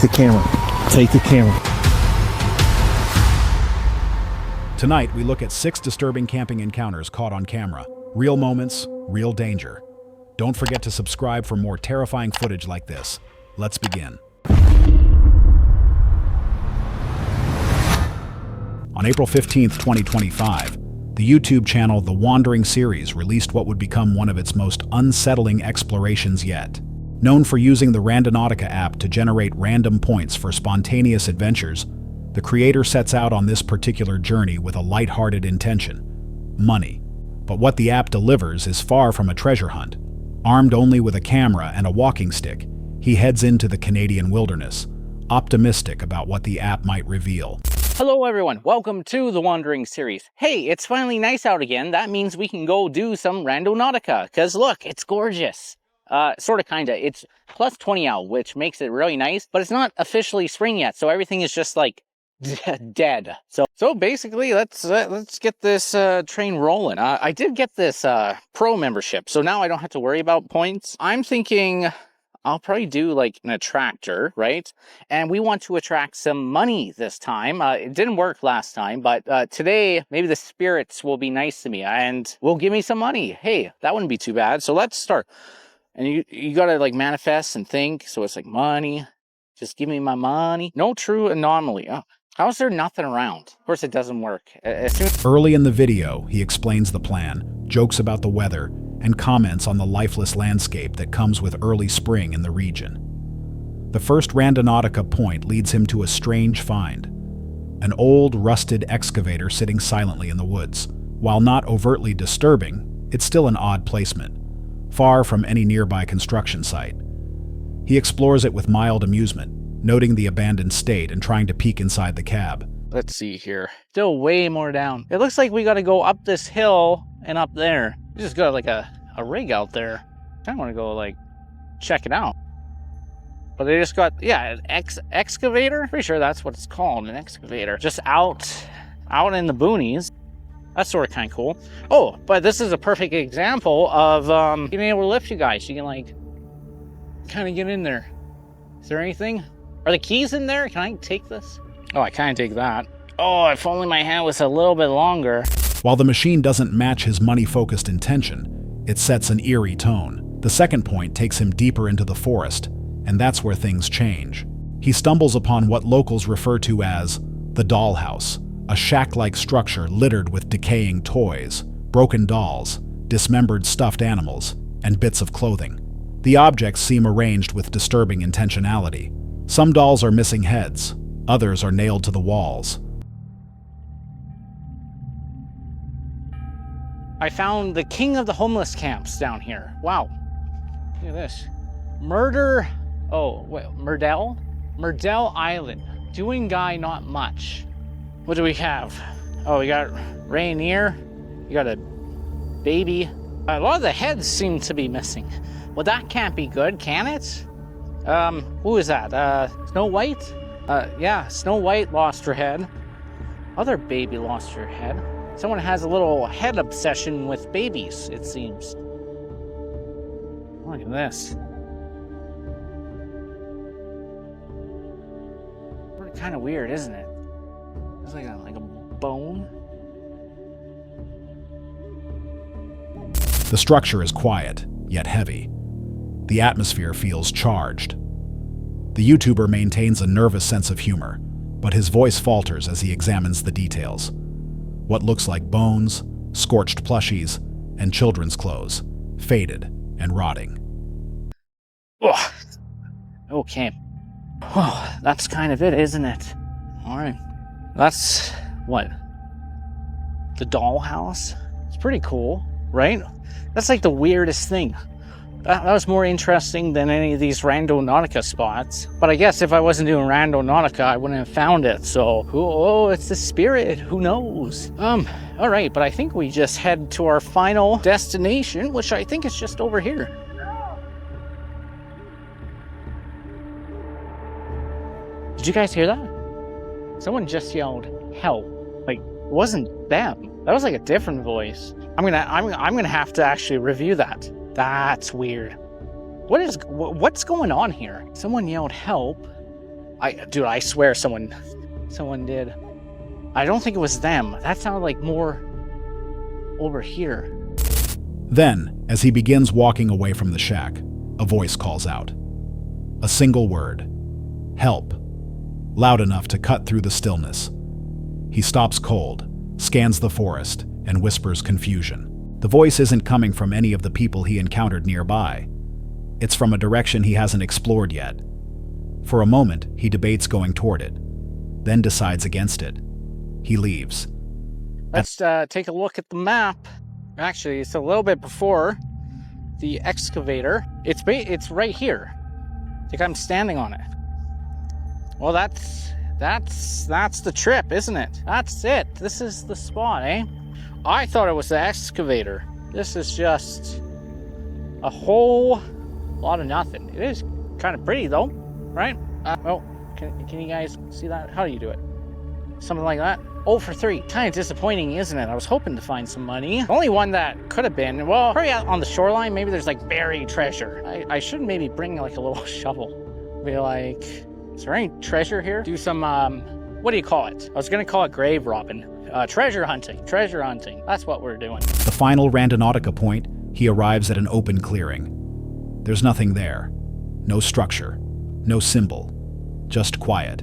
the camera. Take the camera. Tonight, we look at 6 disturbing camping encounters caught on camera. Real moments, real danger. Don't forget to subscribe for more terrifying footage like this. Let's begin. On April 15th, 2025, the YouTube channel The Wandering Series released what would become one of its most unsettling explorations yet. Known for using the Randonautica app to generate random points for spontaneous adventures, the creator sets out on this particular journey with a lighthearted intention: money. But what the app delivers is far from a treasure hunt. Armed only with a camera and a walking stick, he heads into the Canadian wilderness, optimistic about what the app might reveal. Hello everyone, welcome to the Wandering Series. Hey, it's finally nice out again. That means we can go do some Randonautica, because look, it's gorgeous. Sort of, kinda. It's plus 20 out, which makes it really nice, but it's not officially spring yet, so everything is just like dead. So basically, let's get this train rolling. I did get this pro membership, so now I don't have to worry about points. I'm thinking I'll probably do like an attractor, right? And we want to attract some money this time. It didn't work last time, but today maybe the spirits will be nice to me and will give me some money. Hey, that wouldn't be too bad. So let's start. And you gotta like manifest and think. So it's like money, just give me my money. No true anomaly. Oh, how is there nothing around? Of course it doesn't work. Early in the video, he explains the plan, jokes about the weather, and comments on the lifeless landscape that comes with early spring in the region. The first Randonautica point leads him to a strange find: an old, rusted excavator sitting silently in the woods. While not overtly disturbing, it's still an odd placement, far from any nearby construction site. He explores it with mild amusement, noting the abandoned state and trying to peek inside the cab. Let's see here. Still way more down. It looks like we gotta go up this hill and up there. We just got like a rig out there. I want to go like check it out. But they just got, yeah, an excavator? Pretty sure that's what it's called, an excavator. Just out in the boonies. That's sort of kind of cool. Oh, but this is a perfect example of being able to lift you guys. You can like kind of get in there. Is there anything? Are the keys in there? Can I take this? Oh, I can't take that. Oh, if only my hand was a little bit longer. While the machine doesn't match his money-focused intention, it sets an eerie tone. The second point takes him deeper into the forest, and that's where things change. He stumbles upon what locals refer to as the dollhouse, a shack-like structure littered with decaying toys, broken dolls, dismembered stuffed animals, and bits of clothing. The objects seem arranged with disturbing intentionality. Some dolls are missing heads, others are nailed to the walls. I found the king of the homeless camps down here. Wow. Look at this. Murdell Island. Doing guy not much. What do we have? Oh, we got Rainier. You got a baby. A lot of the heads seem to be missing. Well, that can't be good, can it? Who is that? Snow White? Yeah, Snow White lost her head. Other baby lost her head. Someone has a little head obsession with babies, it seems. Look at this. Kind of weird, isn't it? It's like a bone. The structure is quiet, yet heavy. The atmosphere feels charged. The YouTuber maintains a nervous sense of humor, but his voice falters as he examines the details. What looks like bones, scorched plushies, and children's clothes, faded and rotting. Oh, okay. Oh, that's kind of it, isn't it? All right. That's what? The dollhouse? It's pretty cool, right? That's like the weirdest thing. That was more interesting than any of these Randonautica spots. But I guess if I wasn't doing Randonautica, I wouldn't have found it. So, oh, it's the spirit. Who knows? All right, but I think we just head to our final destination, which I think is just over here. Did you guys hear that? Someone just yelled, help. Like, it wasn't them. That was like a different voice. I'm gonna have to actually review that. That's weird. What's going on here? Someone yelled help, Dude, I swear someone did. I don't think it was them. That sounded like more over here. Then, as he begins walking away from the shack, a voice calls out. A single word. Help. Loud enough to cut through the stillness. He stops cold, scans the forest, and whispers confusion. The voice isn't coming from any of the people he encountered nearby. It's from a direction he hasn't explored yet. For a moment, he debates going toward it, then decides against it. He leaves. Let's take a look at the map. Actually, it's a little bit before the excavator. It's right here. I think I'm standing on it. Well, that's the trip, isn't it? That's it. This is the spot, eh? I thought it was the excavator. This is just a whole lot of nothing. It is kind of pretty though, right? Well, can you guys see that? How do you do it? Something like that? 0 for 3. Kind of disappointing, isn't it? I was hoping to find some money. The only one that could have been, well, probably out on the shoreline, maybe there's like buried treasure. I should maybe bring like a little shovel. Be like, is there any treasure here? Do some, what do you call it? I was gonna call it grave robbing. Treasure hunting. Treasure hunting. That's what we're doing. The final Randonautica point, he arrives at an open clearing. There's nothing there. No structure. No symbol. Just quiet.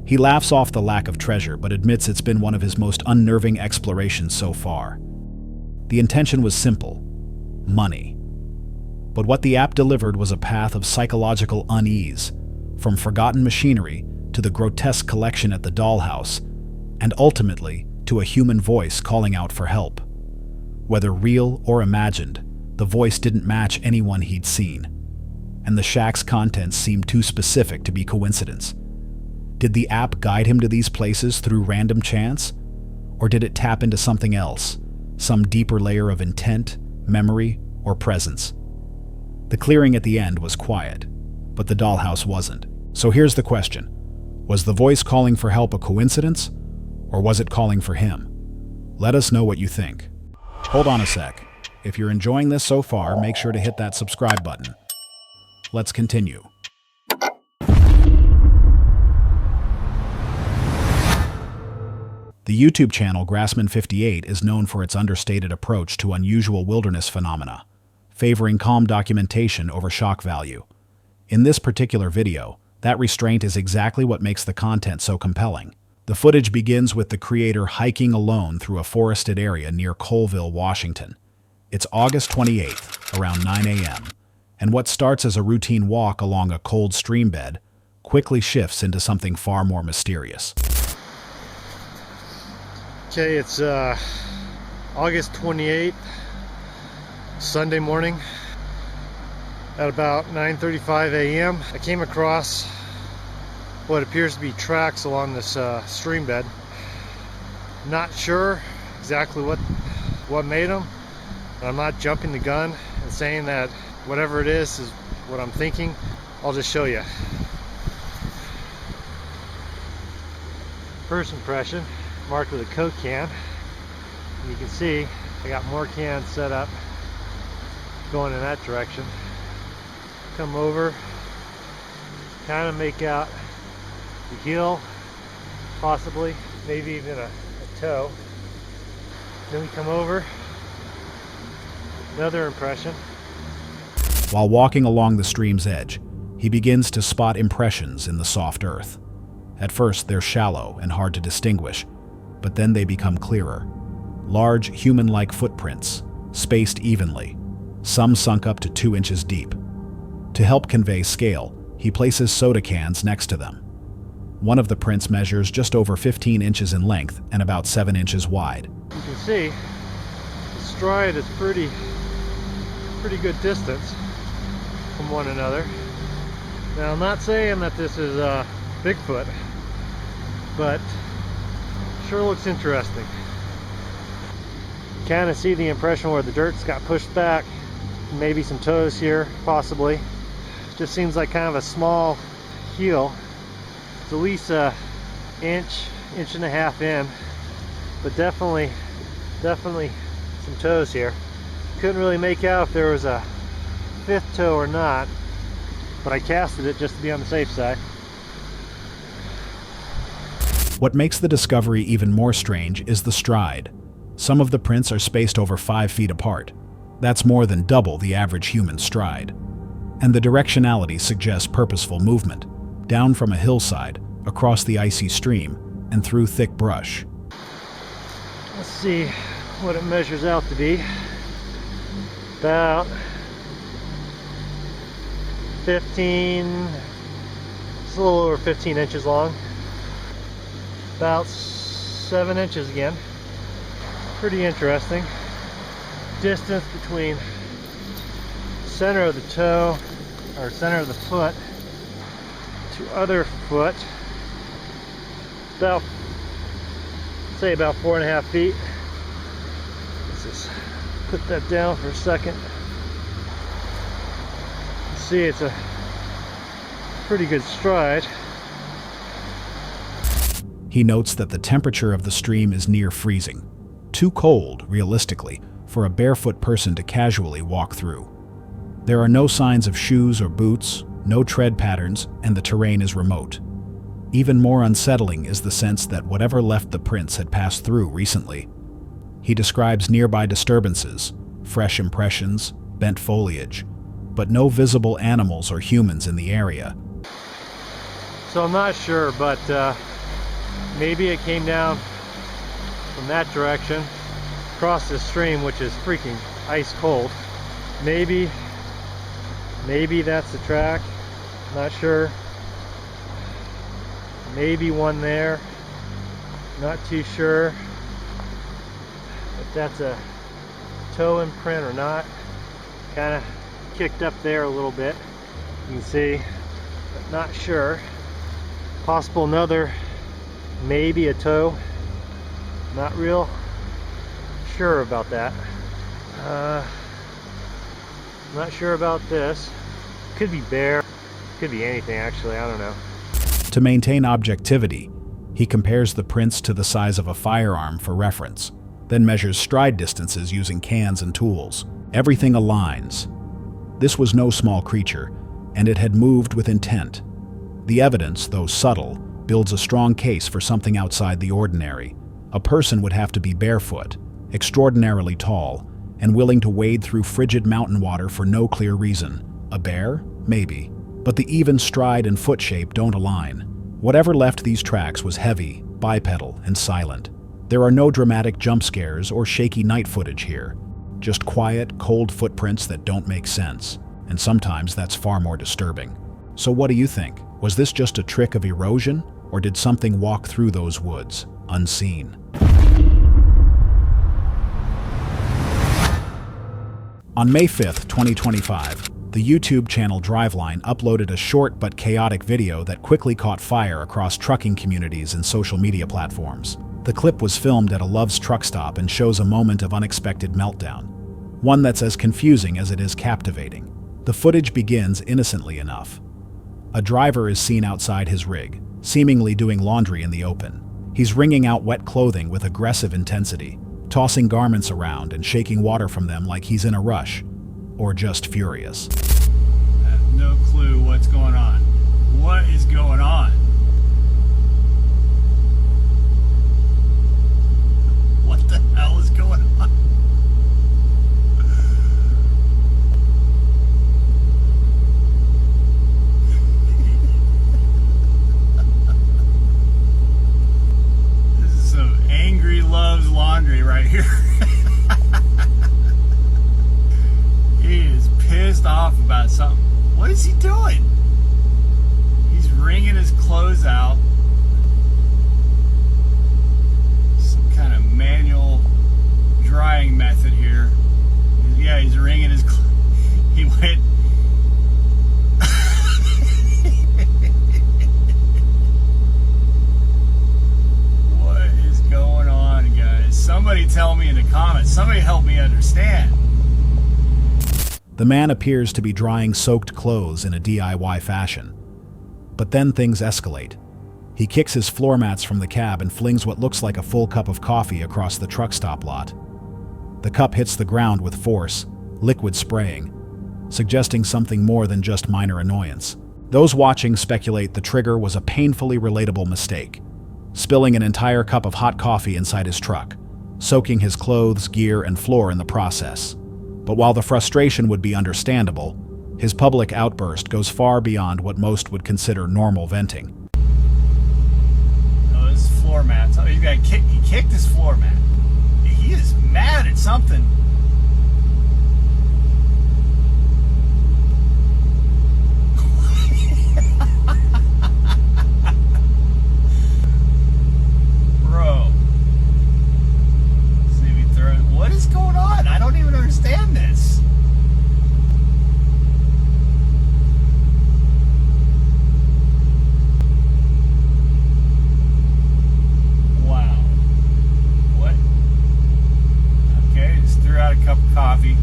He laughs off the lack of treasure, but admits it's been one of his most unnerving explorations so far. The intention was simple: money. But what the app delivered was a path of psychological unease, from forgotten machinery to the grotesque collection at the dollhouse, and ultimately to a human voice calling out for help. Whether real or imagined, the voice didn't match anyone he'd seen, and the shack's contents seemed too specific to be coincidence. Did the app guide him to these places through random chance? Or did it tap into something else, some deeper layer of intent, memory, or presence? The clearing at the end was quiet, but the dollhouse wasn't. So here's the question. Was the voice calling for help a coincidence? Or was it calling for him? Let us know what you think. Hold on a sec. If you're enjoying this so far, make sure to hit that subscribe button. Let's continue. The YouTube channel Grassman58 is known for its understated approach to unusual wilderness phenomena, favoring calm documentation over shock value. In this particular video, that restraint is exactly what makes the content so compelling. The footage begins with the creator hiking alone through a forested area near Colville, Washington. It's August 28th, around 9 a.m., and what starts as a routine walk along a cold stream bed quickly shifts into something far more mysterious. Okay, it's August 28th, Sunday morning. At about 9:35 a.m. I came across what appears to be tracks along this stream bed. Not sure exactly what made them, but I'm not jumping the gun and saying that whatever it is what I'm thinking. I'll just show you. First impression, marked with a Coke can. And you can see I got more cans set up going in that direction. Come over, kind of make out the heel, possibly, maybe even a toe. Then we come over, another impression. While walking along the stream's edge, he begins to spot impressions in the soft earth. At first, they're shallow and hard to distinguish, but then they become clearer. Large, human-like footprints, spaced evenly, some sunk up to 2 inches deep. To help convey scale, he places soda cans next to them. One of the prints measures just over 15 inches in length and about 7 inches wide. You can see the stride is pretty good distance from one another. Now, I'm not saying that this is Bigfoot, but sure looks interesting. Kind of see the impression where the dirt's got pushed back, maybe some toes here, possibly. Just seems like kind of a small heel. It's at least an inch and a half in, but definitely some toes here. Couldn't really make out if there was a 5th toe or not, but I casted it just to be on the safe side. What makes the discovery even more strange is the stride. Some of the prints are spaced over 5 feet apart. That's more than double the average human stride. And the directionality suggests purposeful movement, down from a hillside, across the icy stream, and through thick brush. Let's see what it measures out to be. About 15, it's a little over 15 inches long. About 7 inches again. Pretty interesting. Distance between center of the toe, or center of the foot, to other foot, about, say about 4.5 feet. Let's just put that down for a second. See, it's a pretty good stride. He notes that the temperature of the stream is near freezing. Too cold, realistically, for a barefoot person to casually walk through. There are no signs of shoes or boots, no tread patterns, and the terrain is remote. Even more unsettling is the sense that whatever left the prints had passed through recently. He describes nearby disturbances, fresh impressions, bent foliage, but no visible animals or humans in the area. So I'm not sure, but maybe it came down from that direction, across this stream, which is freaking ice cold. Maybe that's the track, not sure. Maybe one there, not too sure if that's a toe imprint or not. Kind of kicked up there a little bit, you can see, but not sure. Possible another, maybe a toe, not real sure about that. Not sure about this. Could be bear, could be anything actually, I don't know. To maintain objectivity, he compares the prints to the size of a firearm for reference, then measures stride distances using cans and tools. Everything aligns. This was no small creature, and it had moved with intent. The evidence, though subtle, builds a strong case for something outside the ordinary. A person would have to be barefoot, extraordinarily tall, and willing to wade through frigid mountain water for no clear reason. A bear? Maybe. But the even stride and foot shape don't align. Whatever left these tracks was heavy, bipedal, and silent. There are no dramatic jump scares or shaky night footage here. Just quiet, cold footprints that don't make sense. And sometimes that's far more disturbing. So what do you think? Was this just a trick of erosion, or did something walk through those woods, unseen? On May 5th, 2025, the YouTube channel Driveline uploaded a short but chaotic video that quickly caught fire across trucking communities and social media platforms. The clip was filmed at a Love's truck stop and shows a moment of unexpected meltdown, one that's as confusing as it is captivating. The footage begins innocently enough. A driver is seen outside his rig, seemingly doing laundry in the open. He's wringing out wet clothing with aggressive intensity, tossing garments around and shaking water from them like he's in a rush, or just furious. I have no clue what's going on. What is going on? What the hell is going on? This is some angry loves laundry right here. He is pissed off about something. What is he doing? He's wringing his clothes out. Some kind of manual drying method here. Yeah, he's wringing his clothes. He went. What is going on, guys? Somebody tell me in the comments. Somebody help me understand. The man appears to be drying soaked clothes in a DIY fashion. But then things escalate. He kicks his floor mats from the cab and flings what looks like a full cup of coffee across the truck stop lot. The cup hits the ground with force, liquid spraying, suggesting something more than just minor annoyance. Those watching speculate the trigger was a painfully relatable mistake. spilling an entire cup of hot coffee inside his truck, soaking his clothes, gear, and floor in the process. But while the frustration would be understandable, his public outburst goes far beyond what most would consider normal venting. Oh, this is floor mat. Oh, he kicked his floor mat. He is mad at something. Bro. See if he throws. What is going on? I don't even understand this. Wow. What? Okay, just threw out a cup of coffee.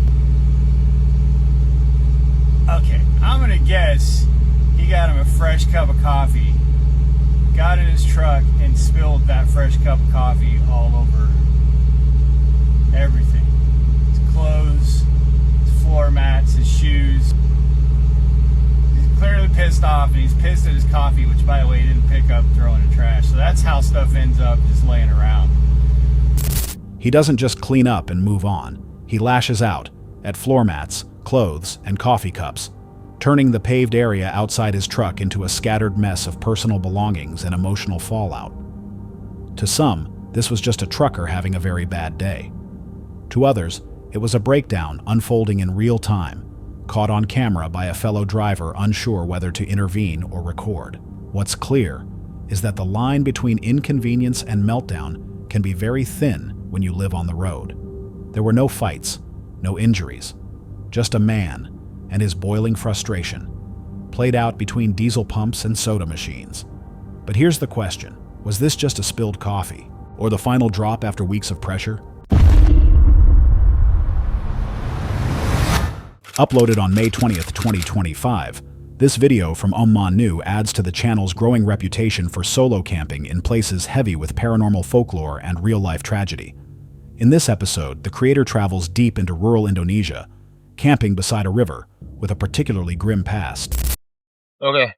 Okay, I'm gonna guess he got him a fresh cup of coffee, got in his truck, and spilled that fresh cup of coffee all over everything. His clothes, his floor mats, his shoes. He's clearly pissed off, and he's pissed at his coffee, which, by the way, he didn't pick up, throwing in the trash. So that's how stuff ends up just laying around. He doesn't just clean up and move on. He lashes out at floor mats, clothes, and coffee cups, turning the paved area outside his truck into a scattered mess of personal belongings and emotional fallout. To some, this was just a trucker having a very bad day. To others, it was a breakdown unfolding in real time, caught on camera by a fellow driver unsure whether to intervene or record. What's clear is that the line between inconvenience and meltdown can be very thin when you live on the road. There were no fights, no injuries, just a man and his boiling frustration, played out between diesel pumps and soda machines. But here's the question: was this just a spilled coffee, or the final drop after weeks of pressure? Uploaded on May 20th, 2025, this video from unexplained adds to the channel's growing reputation for solo camping in places heavy with paranormal folklore and real-life tragedy. In this episode, the creator travels deep into rural Indonesia, camping beside a river with a particularly grim past. Oke,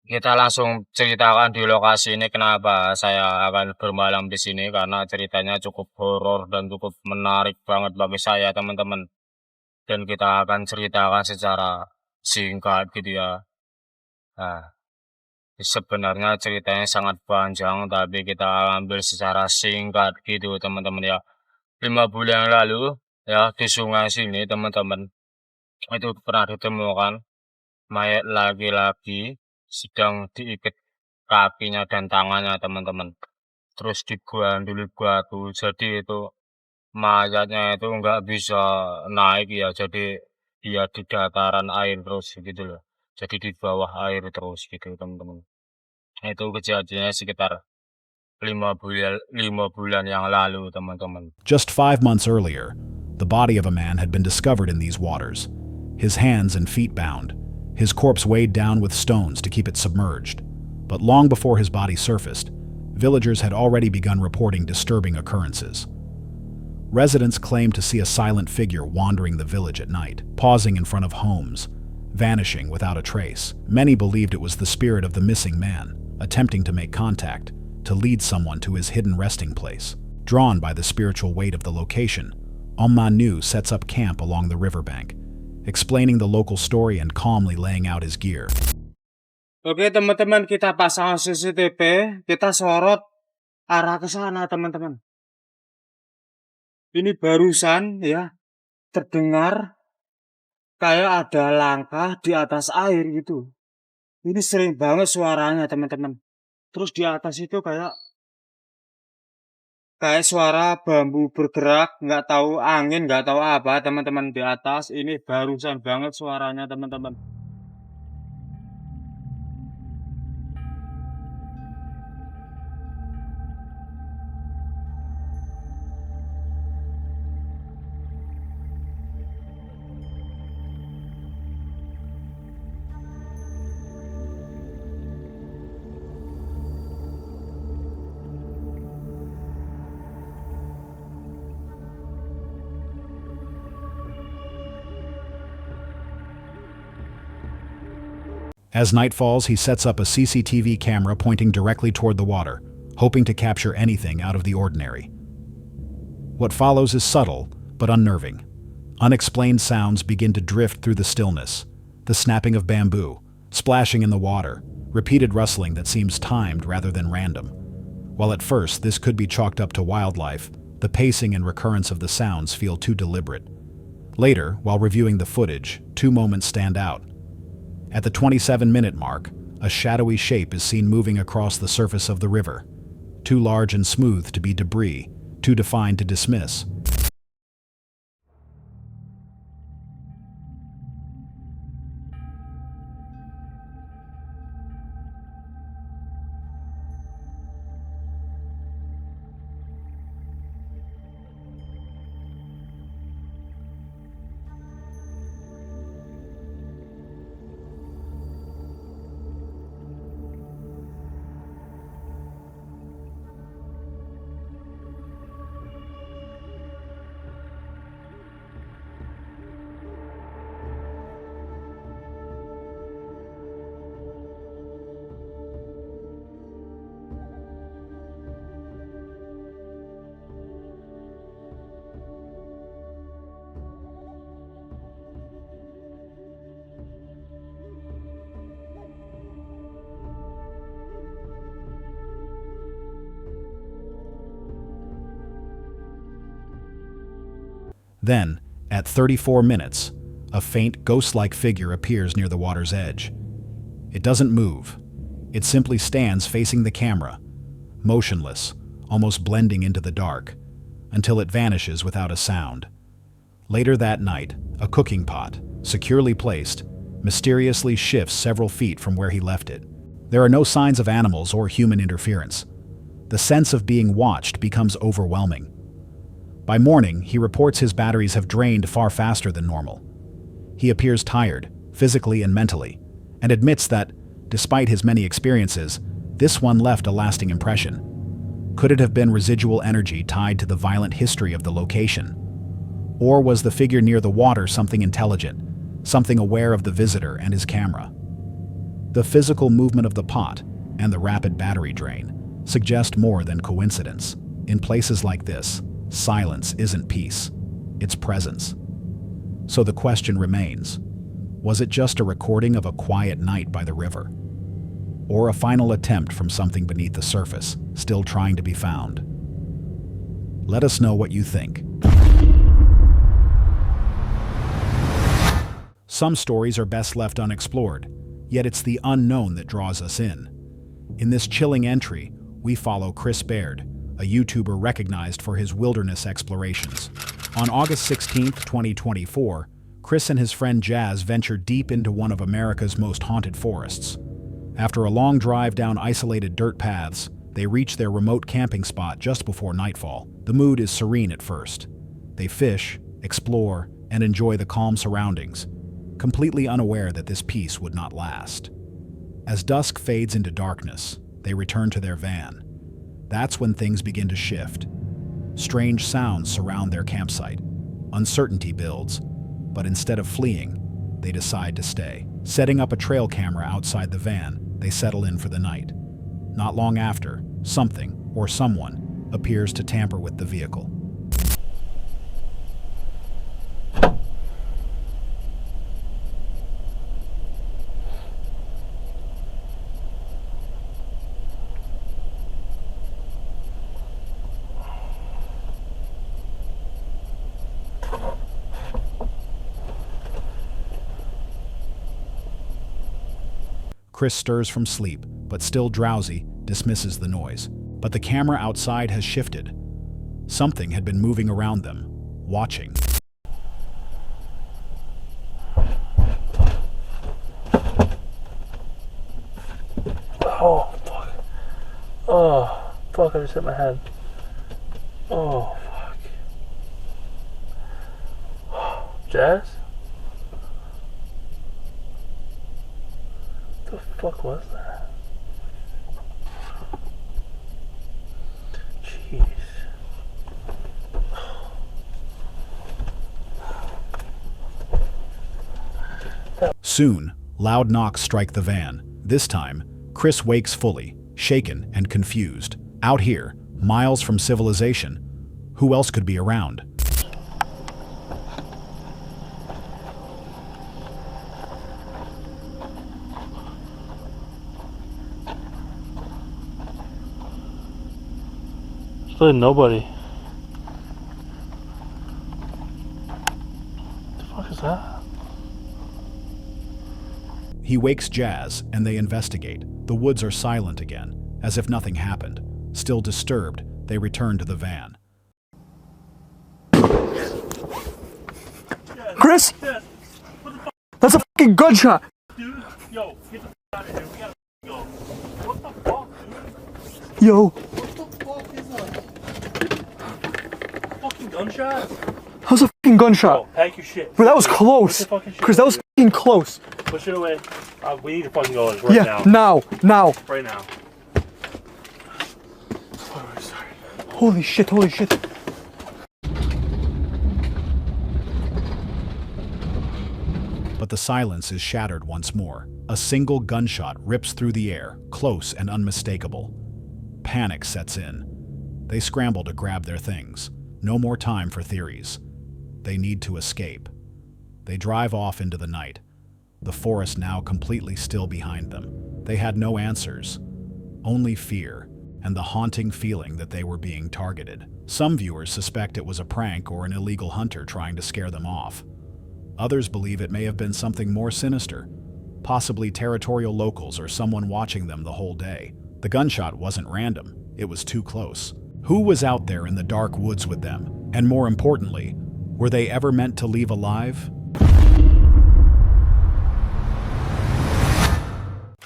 kita langsung ceritakan di lokasi ini kenapa saya akan bermalam di sini, karena ceritanya cukup horor dan cukup menarik banget bagi saya, teman-teman. Dan kita akan ceritakan secara singkat gitu ya. Nah, sebenarnya ceritanya sangat panjang, tapi kita ambil secara singkat gitu, teman-teman ya. 5 bulan yang lalu ya, di sungai sini, teman-teman, itu pernah ditemukan mayat laki-laki sedang diikat kakinya dan tangannya, teman-teman. Terus diganduli batu, jadi itu mayatnya itu nggak bisa naik ya, jadi dia di dataran air terus gitu loh. Jadi di bawah air terus gitu, teman-teman. Itu kejadiannya sekitar 5 bulan yang lalu, teman-teman. Just 5 months earlier, the body of a man had been discovered in these waters, his hands and feet bound, his corpse weighed down with stones to keep it submerged. But long before his body surfaced, villagers had already begun reporting disturbing occurrences. Residents claimed to see a silent figure wandering the village at night, pausing in front of homes, vanishing without a trace. Many believed it was the spirit of the missing man, attempting to make contact, to lead someone to his hidden resting place. Drawn by the spiritual weight of the location, unexplained sets up camp along the riverbank, explaining the local story and calmly laying out his gear. Oke, teman-teman, kita pasang CCTV, kita sorot arah ke sana, teman-teman. Ini barusan ya terdengar kayak ada langkah di atas air gitu. Ini sering banget suaranya, teman-teman. Terus di atas itu kayak suara bambu bergerak, nggak tahu angin, nggak tahu apa, teman-teman. Di atas ini barusan banget suaranya, teman-teman. As night falls, he sets up a CCTV camera pointing directly toward the water, hoping to capture anything out of the ordinary. What follows is subtle, but unnerving. Unexplained sounds begin to drift through the stillness, the snapping of bamboo, splashing in the water, repeated rustling that seems timed rather than random. While at first this could be chalked up to wildlife, the pacing and recurrence of the sounds feel too deliberate. Later, while reviewing the footage, two moments stand out. At the 27-minute mark, a shadowy shape is seen moving across the surface of the river, too large and smooth to be debris, too defined to dismiss. Then, at 34 minutes, a faint ghost-like figure appears near the water's edge. It doesn't move. It simply stands facing the camera, motionless, almost blending into the dark, until it vanishes without a sound. Later that night, a cooking pot, securely placed, mysteriously shifts several feet from where he left it. There are no signs of animals or human interference. The sense of being watched becomes overwhelming. By morning, he reports his batteries have drained far faster than normal. He appears tired, physically and mentally, and admits that, despite his many experiences, this one left a lasting impression. Could it have been residual energy tied to the violent history of the location? Or was the figure near the water something intelligent, something aware of the visitor and his camera? The physical movement of the pot and the rapid battery drain suggest more than coincidence. In places like this, silence isn't peace, it's presence. So the question remains, was it just a recording of a quiet night by the river? Or a final attempt from something beneath the surface, still trying to be found? Let us know what you think. Some stories are best left unexplored, yet it's the unknown that draws us in. In this chilling entry, we follow Chris Baird, a YouTuber recognized for his wilderness explorations. On August 16, 2024, Chris and his friend Jazz ventured deep into one of America's most haunted forests. After a long drive down isolated dirt paths, they reach their remote camping spot just before nightfall. The mood is serene at first. They fish, explore, and enjoy the calm surroundings, completely unaware that this peace would not last. As dusk fades into darkness, they return to their van. That's when things begin to shift. Strange sounds surround their campsite. Uncertainty builds, but instead of fleeing, they decide to stay. Setting up a trail camera outside the van, they settle in for the night. Not long after, something, or someone, appears to tamper with the vehicle. Chris stirs from sleep, but still drowsy, dismisses the noise. But the camera outside has shifted. Something had been moving around them, watching. Oh, fuck. Oh, fuck, I just hit my head. Oh, fuck. Jazz? What the fuck was that? Jeez. Soon, loud knocks strike the van. This time, Chris wakes fully, shaken and confused. Out here, miles from civilization, who else could be around? There's really nobody. What the fuck is that? He wakes Jazz, and they investigate. The woods are silent again, as if nothing happened. Still disturbed, they return to the van. Chris? That's a fucking gunshot! Dude, yo, get the out of here. We gotta go. What the fuck, dude? Yo, What the fuck is that? Fucking gunshot? that was a fucking gunshot. Oh, pack your shit. Bro, that was Put close. your fucking shit Chris, that was away. fucking close. Push it away. We need to fucking go right Yeah, now. now. Right now. Oh, sorry. Holy shit, holy shit. But the silence is shattered once more. A single gunshot rips through the air, close and unmistakable. Panic sets in. They scramble to grab their things. No more time for theories. They need to escape. They drive off into the night, the forest now completely still behind them. They had no answers, only fear and the haunting feeling that they were being targeted. Some viewers suspect it was a prank or an illegal hunter trying to scare them off. Others believe it may have been something more sinister, possibly territorial locals or someone watching them the whole day. The gunshot wasn't random, it was too close. Who was out there in the dark woods with them? And more importantly, were they ever meant to leave alive?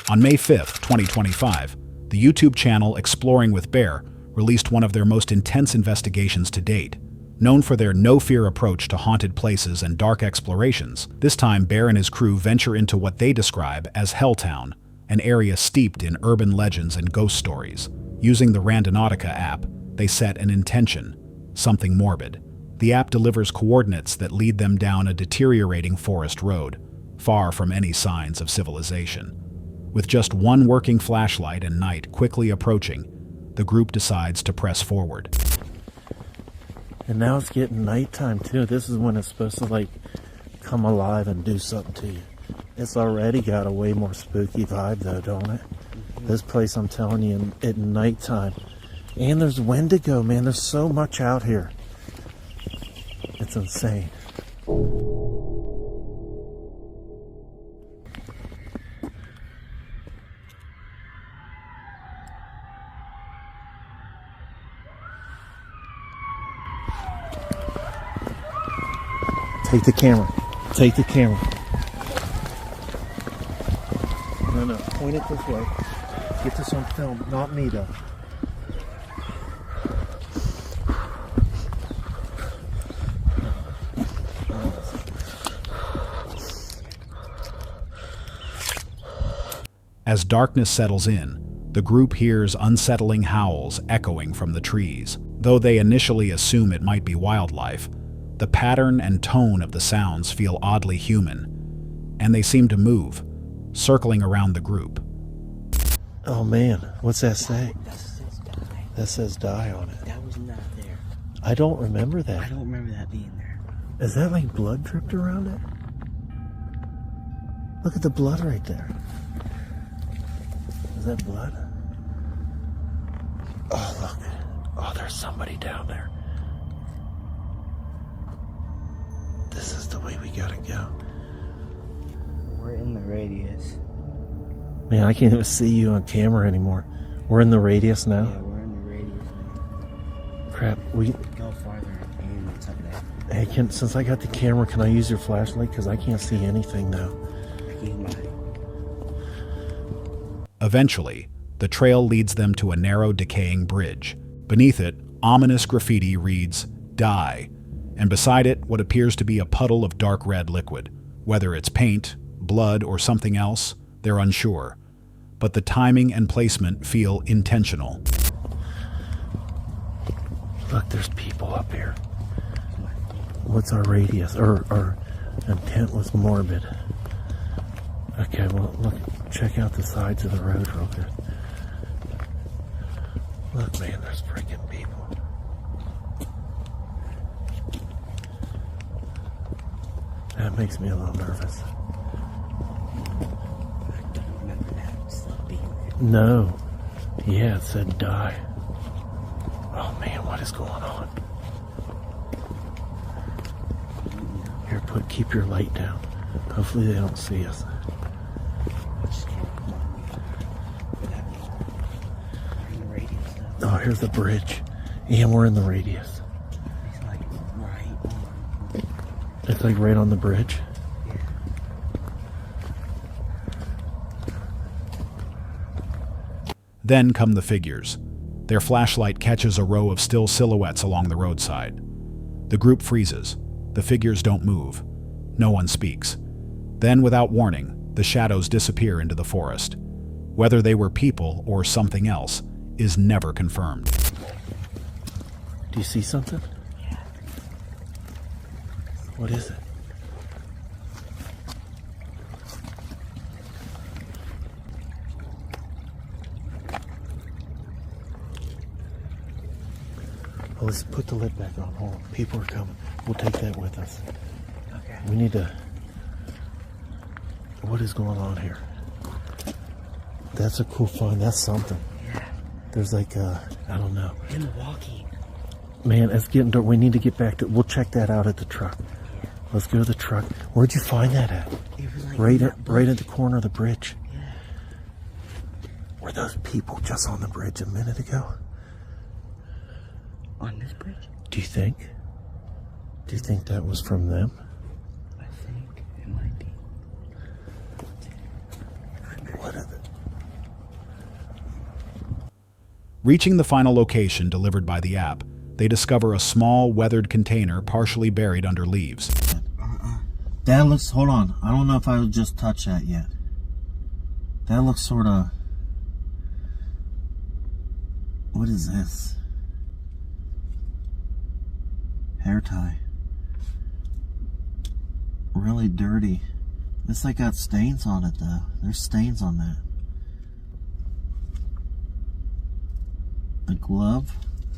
On May 5th, 2025, the YouTube channel Exploring with Bear released one of their most intense investigations to date. Known for their no-fear approach to haunted places and dark explorations, this time Bear and his crew venture into what they describe as Helltown, an area steeped in urban legends and ghost stories. Using the Randonautica app, they set an intention, something morbid. The app delivers coordinates that lead them down a deteriorating forest road, far from any signs of civilization. With just one working flashlight and night quickly approaching, the group decides to press forward. And now it's getting nighttime too. This is when it's supposed to like come alive and do something to you. It's already got a way more spooky vibe though, don't it? This place, I'm telling you, at nighttime. And there's Wendigo, man. There's so much out here. It's insane. Take the camera. Take the camera. No, point it this way. Get this on film. Not me, though. As darkness settles in, the group hears unsettling howls echoing from the trees. Though they initially assume it might be wildlife, the pattern and tone of the sounds feel oddly human, and they seem to move, circling around the group. Oh man, what's that say? That says die. That says die on it. That was not there. I don't remember that. I don't remember that being there. Is that like blood dripped around it? Look at the blood right there. Is that blood? Oh, look. Oh, there's somebody down there. This is the way we gotta go. We're in the radius. Man, I can't even see you on camera anymore. We're in the radius now? Yeah, we're in the radius now. Crap, we... Go farther and it's up there. Hey, since I got the camera, can I use your flashlight? Because I can't see anything now. Use mine. Eventually, the trail leads them to a narrow, decaying bridge. Beneath it, ominous graffiti reads, "Die," and beside it, what appears to be a puddle of dark red liquid. Whether it's paint, blood, or something else, they're unsure. But the timing and placement feel intentional. Look, there's people up here. What's our radius? Our intent was morbid. Okay, well, look, check out the sides of the road real good. Look, man, there's freaking people. That makes me a little nervous. I don't remember that stuff being there. No. Yeah, it said die. Oh man, what is going on? Here, keep your light down. Hopefully they don't see us. I just can't remember that. We're in the radius though. Oh, here's the bridge. And we're in the radius. It's like right on. It's like right on the bridge. Yeah. Then come the figures. Their flashlight catches a row of still silhouettes along the roadside. The group freezes. The figures don't move. No one speaks. Then, without warning, the shadows disappear into the forest. Whether they were people or something else is never confirmed. Do you see something? Yeah. What is it? Well, let's put the lid back on. Hold on. People are coming. We'll take that with us. Okay. We need to... What is going on here? That's a cool find. That's something. Yeah. There's like I don't know. Him walking. Man, it's getting dark. We need to get back to... We'll check that out at the truck. Yeah. Let's go to the truck. Where'd you find that at? It was like Right at the corner of the bridge. Yeah. Were those people just on the bridge a minute ago? On this bridge? Do you think? Do you think that was from them? I think it might be. What is it? Reaching the final location delivered by the app, they discover a small, weathered container partially buried under leaves. That looks... Hold on. I don't know if I would just touch that yet. That looks sort of... What is this? Hair tie. Really dirty. It's like got stains on it though. There's stains on that. A glove.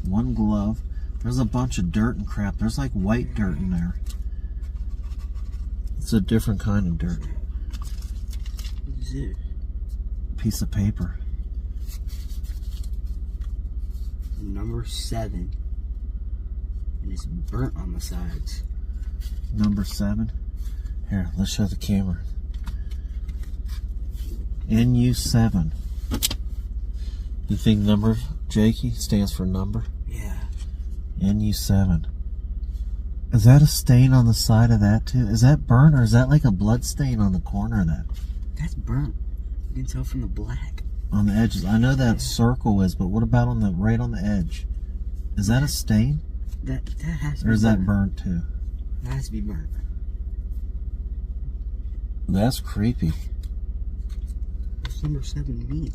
One glove. There's a bunch of dirt and crap. There's like white dirt in there. It's a different kind of dirt. What is it? Piece of paper. Number 7. And it's burnt on the sides. Number 7. Here, let's show the camera. NU7. You think number, Jakey, stands for number? Yeah. NU7. Is that a stain on the side of that too? Is that burnt or is that like a blood stain on the corner of that? That's burnt. You can tell from the black. On the edges. I know that circle is, but what about on the right on the edge? Is that a stain? That has to be Or is that burnt. burnt too? That has to be burnt. That's creepy. What's number 7 mean?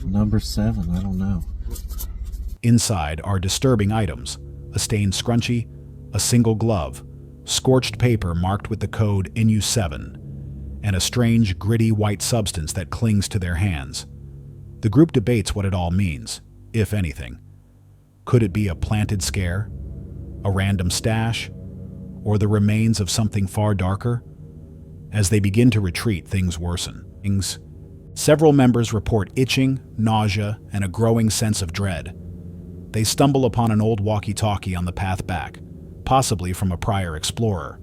Number 7, I don't know. Inside are disturbing items: a stained scrunchie, a single glove, scorched paper marked with the code NU7, and a strange, gritty white substance that clings to their hands. The group debates what it all means, if anything. Could it be a planted scare? A random stash? Or the remains of something far darker? As they begin to retreat, things worsen. Several members report itching, nausea, and a growing sense of dread. They stumble upon an old walkie-talkie on the path back, possibly from a prior explorer.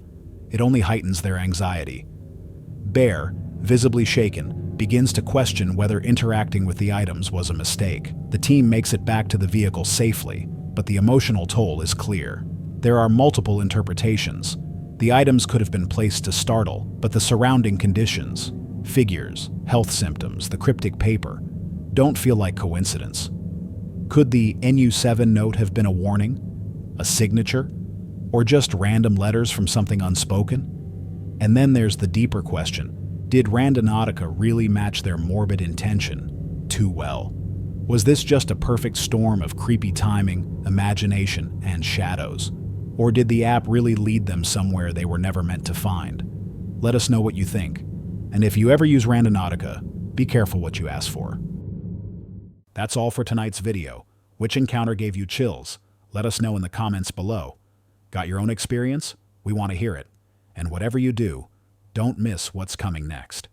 It only heightens their anxiety. Bear, visibly shaken, begins to question whether interacting with the items was a mistake. The team makes it back to the vehicle safely, but the emotional toll is clear. There are multiple interpretations. The items could have been placed to startle, but the surrounding conditions, figures, health symptoms, the cryptic paper, don't feel like coincidence. Could the NU7 note have been a warning, a signature, or just random letters from something unspoken? And then there's the deeper question: did Randonautica really match their morbid intention too well? Was this just a perfect storm of creepy timing, imagination, and shadows? Or did the app really lead them somewhere they were never meant to find? Let us know what you think. And if you ever use Randonautica, be careful what you ask for. That's all for tonight's video. Which encounter gave you chills? Let us know in the comments below. Got your own experience? We want to hear it. And whatever you do, don't miss what's coming next.